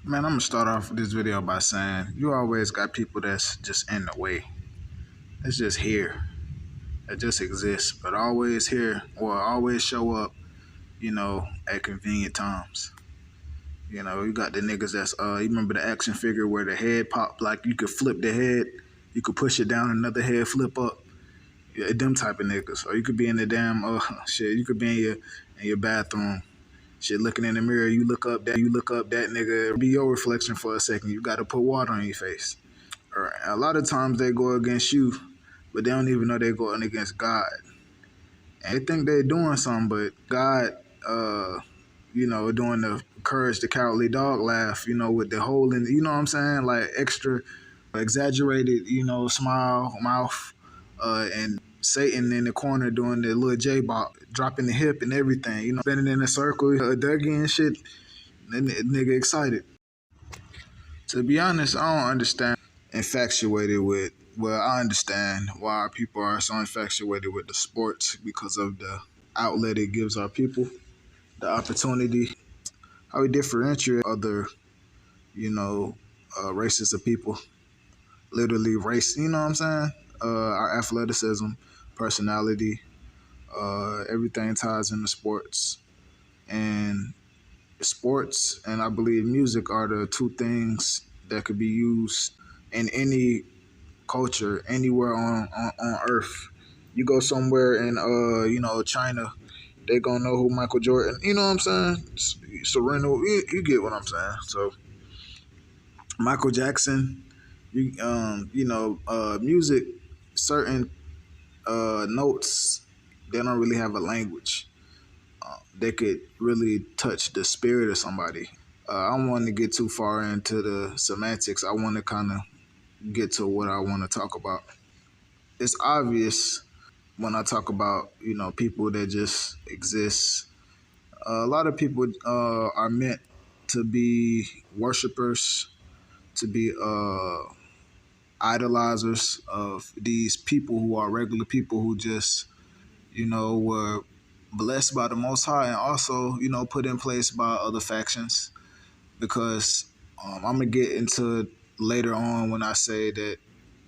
Man, I'm gonna start off this video by saying you always got people that's just in the way. It's just here. It just exists, but always here or always show up, at convenient times. You got the niggas that's you remember the action figure where the head pop, like you could flip the head, you could push it down, another head flip up. Yeah, them type of niggas. Or you could be in the damn shit, you could be in your bathroom. Shit, looking in the mirror, you look up that nigga, be your reflection for a second. You got to put water on your face. Or a lot of times they go against you, but they don't even know they're going against God. And they think they're doing something, but God, doing the courage the cowardly dog laugh, with the hole in, you know what I'm saying? Like extra exaggerated, smile, mouth, and Satan in the corner doing the little J-bop, dropping the hip and everything, spinning in a circle, Dougie and shit. And the nigga excited. To be honest, I don't understand infatuated with, well, I understand why people are so infatuated with the sports because of the outlet it gives our people, the opportunity, how we differentiate other, races of people, literally race, you know what I'm saying? Our athleticism, personality, everything ties into sports. And sports and I believe music are the two things that could be used in any culture, anywhere on earth. You go somewhere in, China, they gonna know who Michael Jordan, you know what I'm saying? Serena, you get what I'm saying. So Michael Jackson, music, certain notes, they don't really have a language. They could really touch the spirit of somebody. I don't want to get too far into the semantics. I want to kind of get to what I want to talk about. It's obvious when I talk about, people that just exist. A lot of people are meant to be worshipers, to be idolizers of these people who are regular people who just, were blessed by the Most High and also, put in place by other factions. Because I'm going to get into later on when I say that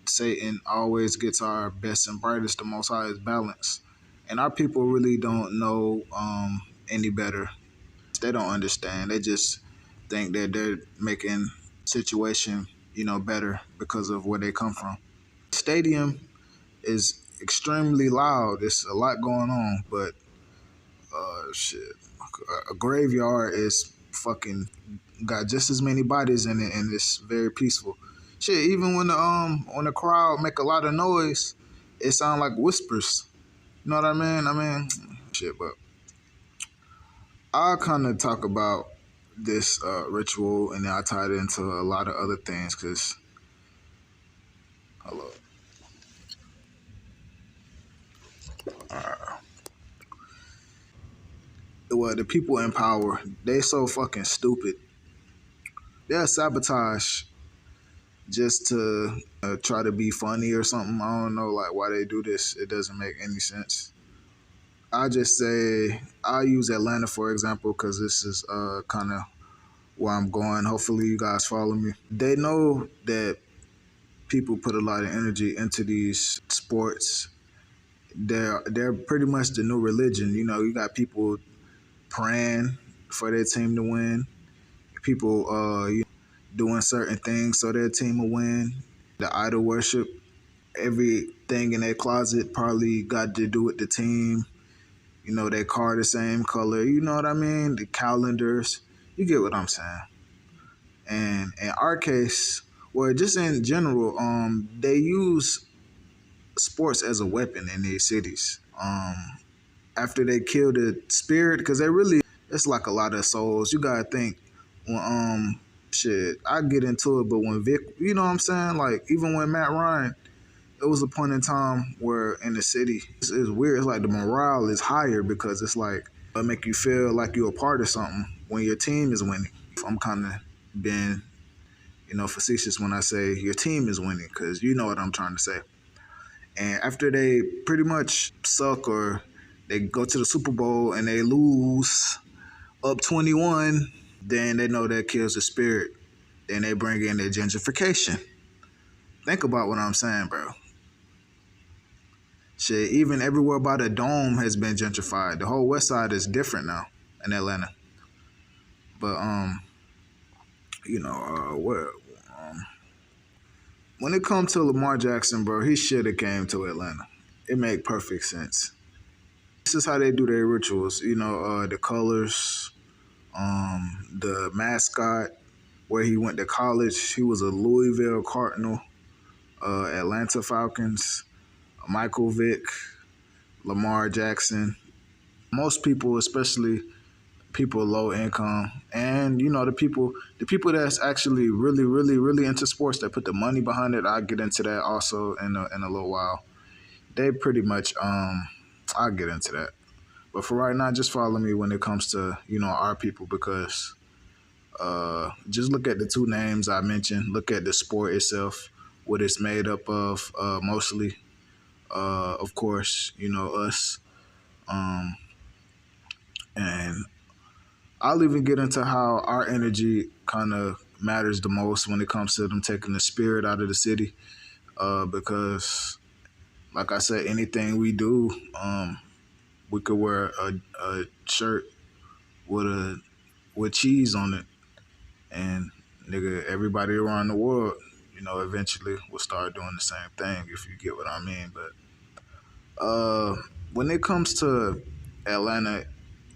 Satan always gets our best and brightest, the Most High is balanced. And our people really don't know any better. They don't understand. They just think that they're making situation, better because of where they come from. Stadium is extremely loud. It's a lot going on, but shit, a graveyard is fucking got just as many bodies in it, and it's very peaceful. Shit, even when the crowd make a lot of noise, it sound like whispers. You know what I mean? Shit, but I'll kind of talk about this ritual, and then I tie it into a lot of other things, because, hello. Well, the people in power, they so fucking stupid. They'll sabotage just to try to be funny or something. I don't know, like, why they do this. It doesn't make any sense. I just say, I'll use Atlanta for example, because this is kind of where I'm going. Hopefully you guys follow me. They know that people put a lot of energy into these sports. They're pretty much the new religion. You got people praying for their team to win. People doing certain things so their team will win. The idol worship. Everything in their closet probably got to do with the team. Their car the same color. You know what I mean? The calendars. You get what I'm saying. And in our case, well, just in general, they use sports as a weapon in these cities. After they kill the spirit, because it's like a lot of souls. You gotta think, when, shit, I get into it, but when Vic, you know what I'm saying? Like, even when Matt Ryan, it was a point in time where in the city, it's weird. It's like the morale is higher because it's like, it make you feel like you're a part of something when your team is winning. I'm kind of being, facetious when I say your team is winning, because you know what I'm trying to say. And after they pretty much suck or they go to the Super Bowl and they lose up 21, then they know that kills the spirit. Then they bring in the gentrification. Think about what I'm saying, bro. Shit, even everywhere by the dome has been gentrified. The whole west side is different now in Atlanta. But what when it comes to Lamar Jackson, bro, he should have came to Atlanta. It make perfect sense. This is how they do their rituals. The colors, the mascot, where he went to college. He was a Louisville Cardinal, Atlanta Falcons, Michael Vick, Lamar Jackson. Most people, especially people low income, and the people that's actually really, really, really into sports that put the money behind it. I'll get into that also in a little while. They pretty much I'll get into that. But for right now, just follow me when it comes to our people because just look at the two names I mentioned. Look at the sport itself, what it's made up of, mostly. Of course, us. And I'll even get into how our energy kind of matters the most when it comes to them taking the spirit out of the city. Because, like I said, anything we do, we could wear a shirt with cheese on it, and nigga, everybody around the world, eventually will start doing the same thing. If you get what I mean. But when it comes to Atlanta,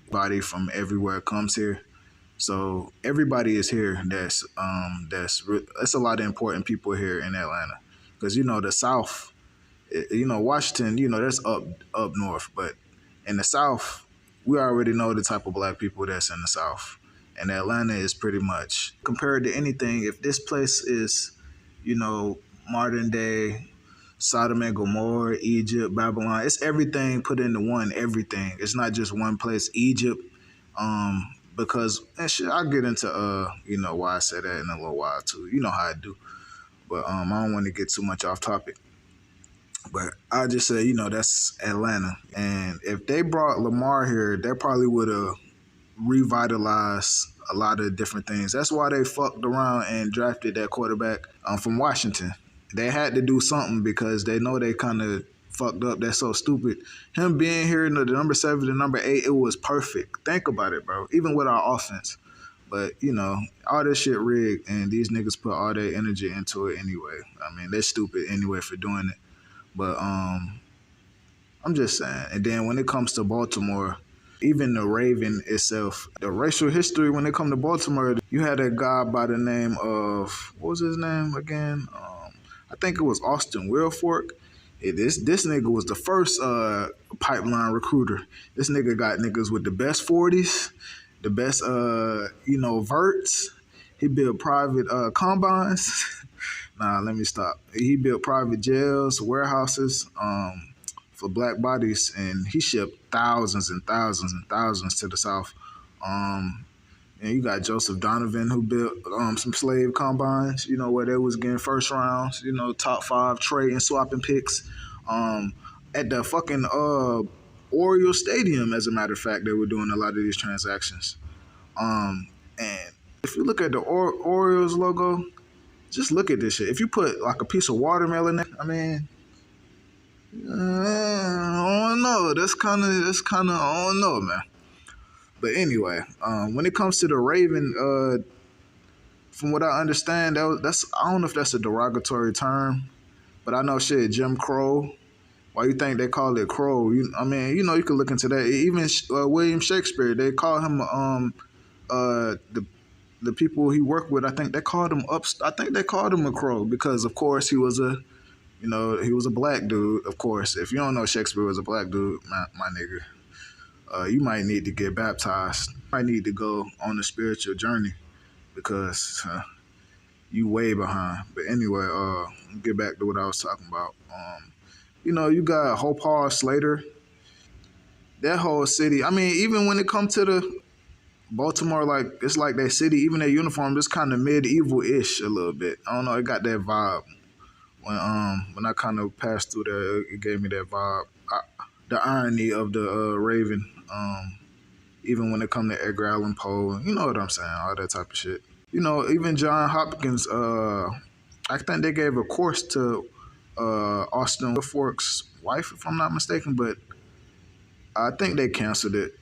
body from everywhere comes here. So everybody is here. It's a lot of important people here in Atlanta because the South, Washington, that's up north, but in the South, we already know the type of black people that's in the South, and Atlanta is pretty much compared to anything. If this place is, modern day Sodom and Gomorrah, Egypt, Babylon. It's everything put into one, everything. It's not just one place. Egypt, because and shit, I'll get into why I said that in a little while too. You know how I do. But I don't want to get too much off topic. But I just say, that's Atlanta. And if they brought Lamar here, they probably would have revitalized a lot of different things. That's why they fucked around and drafted that quarterback from Washington. They had to do something because they know they kind of fucked up. That's so stupid. Him being here in the number 7 to number 8, it was perfect. Think about it, bro. Even with our offense. But, all this shit rigged, and these niggas put all their energy into it anyway. I mean, they're stupid anyway for doing it. But I'm just saying. And then when it comes to Baltimore, even the Raven itself, the racial history when it comes to Baltimore, you had a guy by the name of, what was his name again? I think it was Austin Wilfork. This nigga was the first pipeline recruiter. This nigga got niggas with the best 40s, the best, verts. He built private combines. Nah, let me stop. He built private jails, warehouses for black bodies, and he shipped thousands and thousands and thousands to the South. And you got Joseph Donovan who built some slave combines, where they was getting first rounds, top 5 trading, swapping picks. At the fucking Oriole Stadium, as a matter of fact, they were doing a lot of these transactions. And if you look at the Orioles logo, just look at this shit. If you put like a piece of watermelon in it, I mean, I don't know. That's kind of, I don't know, man. But anyway, when it comes to the Raven, from what I understand, that's I don't know if that's a derogatory term, but I know shit, Jim Crow. Why you think they call it Crow? You can look into that. Even William Shakespeare, they call him the people he worked with. I think they called him a Crow because, of course, he was a black dude. Of course, if you don't know Shakespeare was a black dude, my nigga, you might need to get baptized. You might need to go on a spiritual journey because you way behind. But anyway, get back to what I was talking about. You got Hope Hall Slater. That whole city. I mean, even when it comes to the Baltimore, like it's like that city, even their uniform, is kind of medieval-ish a little bit. I don't know, it got that vibe. When I kind of passed through there, it gave me that vibe. The irony of the Raven, even when it come to Edgar Allan Poe, you know what I'm saying, all that type of shit. Even John Hopkins. I think they gave a course to Austin Wilfork's wife, if I'm not mistaken, but I think they canceled it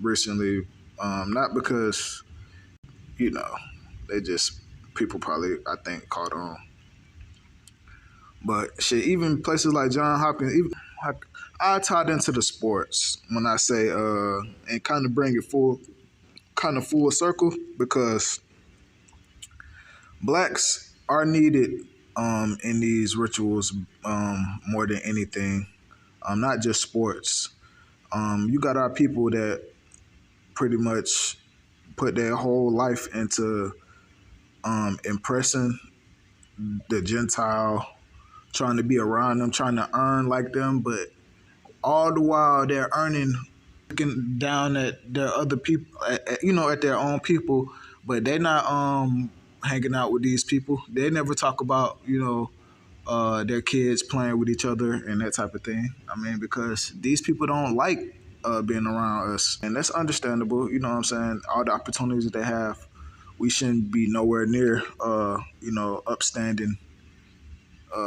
recently. Not because you know they just people probably I think caught on, but shit. Even places like John Hopkins, even I tied into the sports when I say and kind of bring it full circle because blacks are needed in these rituals more than anything. Not just sports. You got our people that pretty much put their whole life into impressing the Gentile, trying to be around them, trying to earn like them, but all the while they're earning, looking down at their other people, at their own people, but they're not hanging out with these people. They never talk about their kids playing with each other and that type of thing. I mean, because these people don't like being around us, and that's understandable. You know what I'm saying? All the opportunities that they have, we shouldn't be nowhere near, upstanding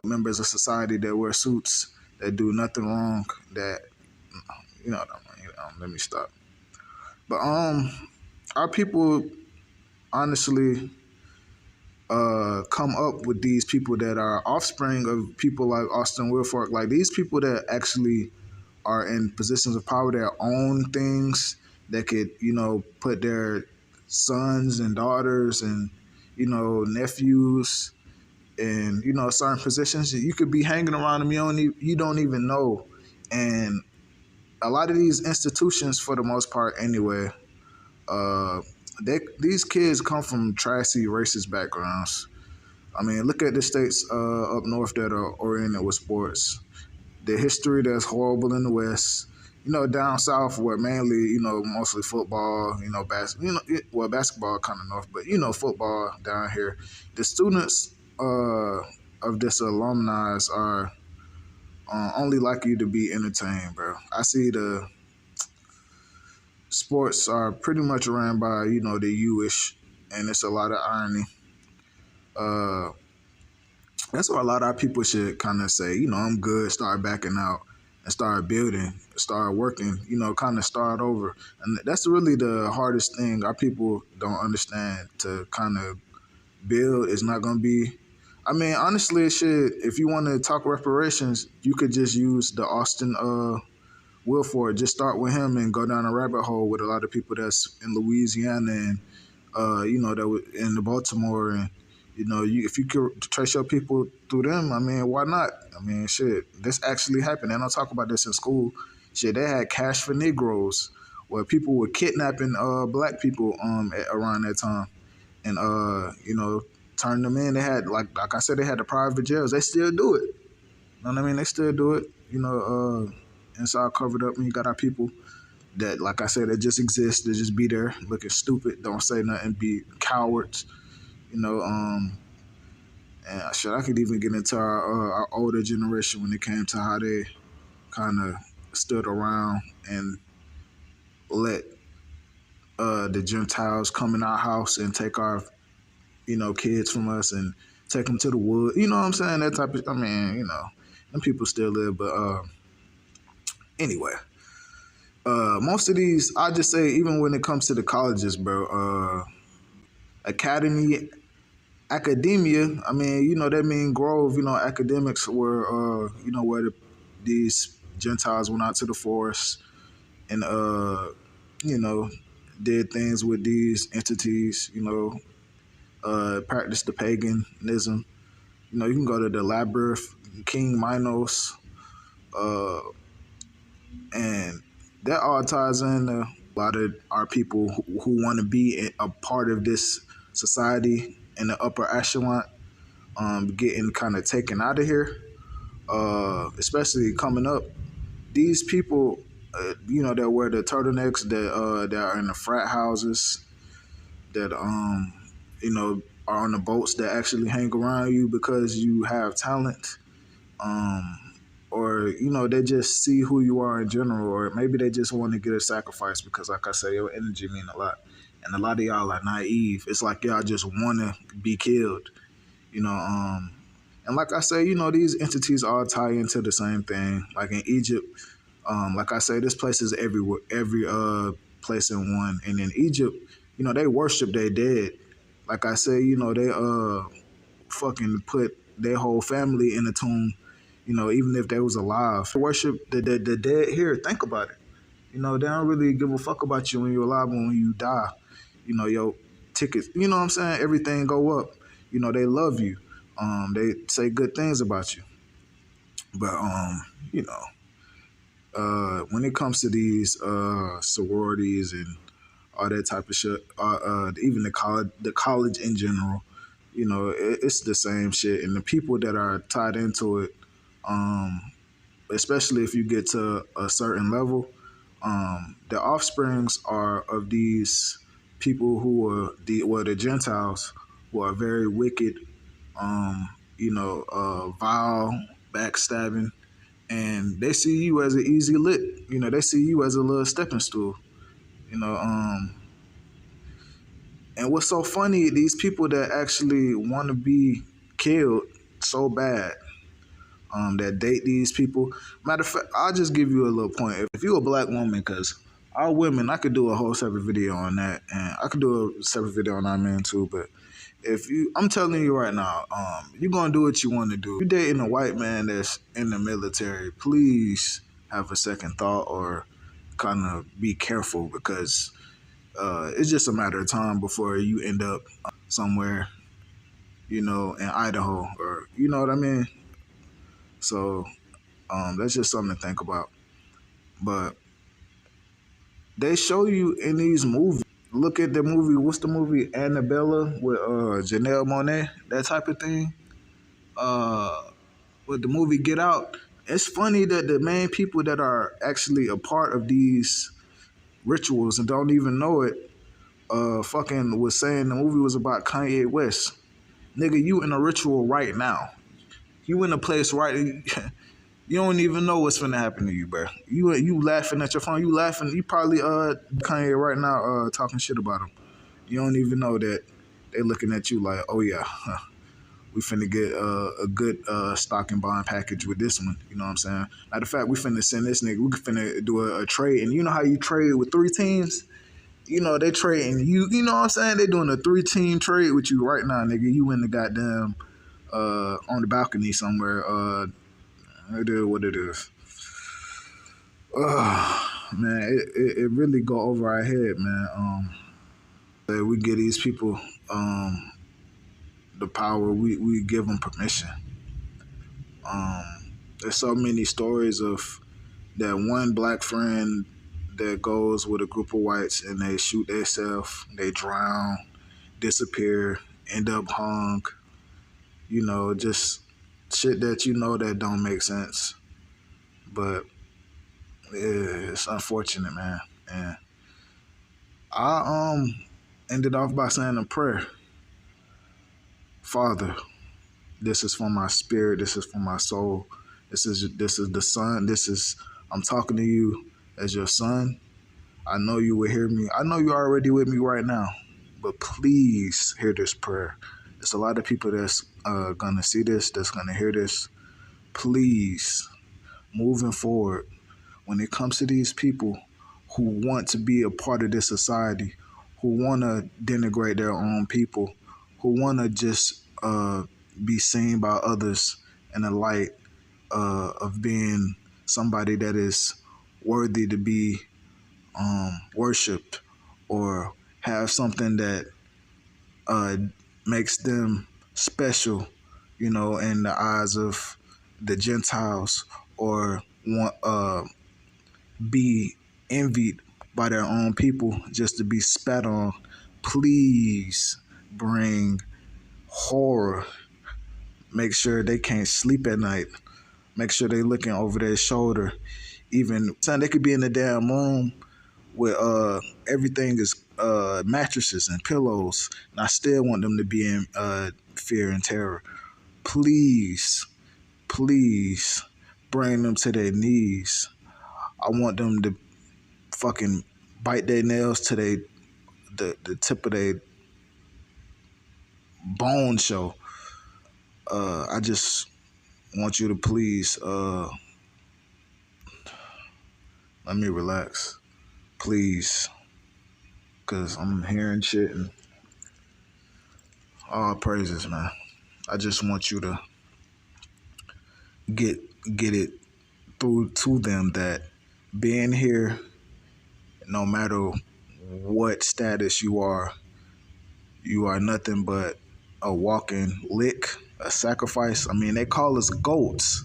members of society that wear suits that do nothing wrong. That let me stop. But our people honestly come up with these people that are offspring of people like Austin Wilfork, like these people that actually are in positions of power that own things that could, put their sons and daughters and, nephews in, certain positions. You could be hanging around them, you don't even know. And a lot of these institutions, for the most part anyway, these kids come from trashy racist backgrounds. I mean, look at the states up north that are oriented with sports. The history that's horrible in the West. Down south where mainly, mostly football, basketball kind of north, but football down here. The students of this alumni are only likely to be entertained, bro. I see the sports are pretty much ran by, the U-ish, and it's a lot of irony. That's why a lot of our people should kind of say, I'm good, start backing out and start building, start working, kind of start over. And that's really the hardest thing our people don't understand to kind of build. Is not going to be, I mean, honestly, shit, if you want to talk reparations, you could just use the Austin Wilford. Just start with him and go down a rabbit hole with a lot of people that's in Louisiana and, that were in the Baltimore and, if you could trace your people through them, I mean, why not? I mean, shit, this actually happened. They don't talk about this in school. Shit, they had Cash for Negroes, where people were kidnapping black people around that time, and turning them in. They had like I said, they had the private jails. They still do it. You know what I mean? They still do it. Inside covered up, and you got our people that, like I said, that just exist. They just be there looking stupid, don't say nothing, be cowards. And shit, I could even get into our older generation when it came to how they kind of stood around and let the Gentiles come in our house and take our, kids from us and take them to the wood. You know what I'm saying? That type of, I mean, them people still live. But anyway, most of these, I just say, even when it comes to the colleges, bro, academia, I mean, that mean Grove, academics were, where these Gentiles went out to the forest and, did things with these entities, practiced the paganism. You can go to the labyrinth, King Minos, and that all ties in a lot of our people who want to be a part of this society in the upper echelon, getting kind of taken out of here, especially coming up. These people, that wear the turtlenecks, that are in the frat houses, that are on the boats that actually hang around you because you have talent, or they just see who you are in general, or maybe they just want to get a sacrifice because, like I say, your energy mean a lot. and a lot of y'all are naive. It's like y'all just want to be killed, you know. And like I say, you know, these entities all tie into the same thing. Like in Egypt, like I say, this place is everywhere, every place in one. And in Egypt, you know, they worship their dead. Like I say, you know, they fucking put their whole family in a tomb. You know, even if they was alive, they worship the dead here. Think about it. You know, they don't really give a fuck about you when you're alive, but when you die, you know, your tickets, you know what I'm saying? Everything go up. You know, they love you. They say good things about you. But you know, when it comes to these sororities and all that type of shit, even the college in general, you know, it's the same shit. And the people that are tied into it, um, especially if you get to a certain level, the offsprings are of these people who are the Gentiles, who are very wicked, you know, vile, backstabbing, and they see you as an easy lick. You know, they see you as a little stepping stool. You know, and what's so funny, these people that actually want to be killed so bad, that date these people. Matter of fact, I'll just give you a little point. If you're a black woman, because our women, I could do a whole separate video on that, and I could do a separate video on our men too. But if you, I'm telling you right now, you're gonna do what you want to do. If you're dating a white man that's in the military, please have a second thought or kind of be careful, because it's just a matter of time before you end up somewhere, you know, in Idaho, or you know what I mean. So that's just something to think about. But they show you in these movies. Look at the movie. What's the movie? Annabella with Janelle Monáe, that type of thing. With the movie Get Out, it's funny that the main people that are actually a part of these rituals and don't even know it, fucking was saying the movie was about Kanye West. Nigga, you in a ritual right now. You in a place right. You don't even know what's finna happen to you, bro. You laughing at your phone. You laughing. You probably Kanye right now talking shit about him. You don't even know that they looking at you like, oh yeah, we finna get a good stock and bond package with this one. You know what I'm saying? Matter of fact, we finna send this nigga. We finna do a trade, and you know how you trade with 3 teams. You know they trading you. You know what I'm saying? They doing a 3-team trade with you right now, nigga. You in the goddamn on the balcony somewhere. It is what it is. Man, it really go over our head, man. That we give these people the power, we give them permission. There's so many stories of that one black friend that goes with a group of whites and they shoot themselves, they drown, disappear, end up hung. You know, just shit that you know that don't make sense. But it's unfortunate, man. And I ended off by saying a prayer. Father, this is for my spirit, this is for my soul. This is the son. I'm talking to you as your son. I know you will hear me. I know you're already with me right now. But please hear this prayer. There's a lot of people that's gonna see this, that's gonna hear this. Please, moving forward, when it comes to these people who want to be a part of this society, who want to denigrate their own people, who want to just be seen by others in the light of being somebody that is worthy to be worshipped, or have something that makes them special, you know, in the eyes of the Gentiles, or want be envied by their own people just to be spat on. Please bring horror. Make sure they can't sleep at night. Make sure they looking over their shoulder. Even they could be in the damn room where everything is mattresses and pillows, and I still want them to be in fear and terror. Please, please bring them to their knees. I want them to fucking bite their nails till the tip of their bone show. I just want you to please let me relax, please, cause I'm hearing shit and all praises, man. I just want you to get it through to them that being here, no matter what status you are nothing but a walking lick, a sacrifice. I mean, they call us goats.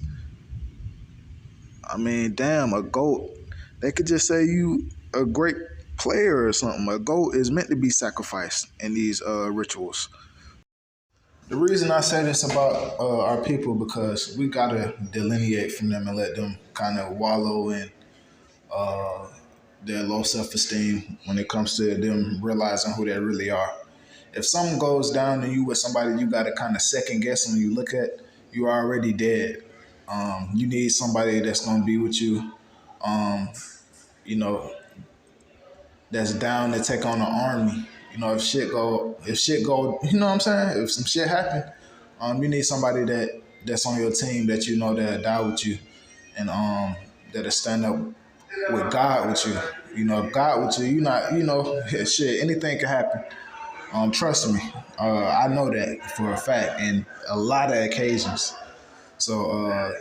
I mean, damn, a goat. They could just say you a great player or something. A goat is meant to be sacrificed in these rituals. The reason I say this about our people because we gotta delineate from them and let them kind of wallow in their low self-esteem when it comes to them realizing who they really are. If something goes down and you with somebody you gotta kind of second guess when you look at, you're already dead. You need somebody that's gonna be with you. You know, that's down to take on the army. You know, if shit go, you know what I'm saying? If some shit happen, you need somebody that's on your team that you know that'll die with you, and that'll stand up with God with you. You know, if God with you, you not, you know, shit, anything can happen. Trust me, I know that for a fact, in a lot of occasions. So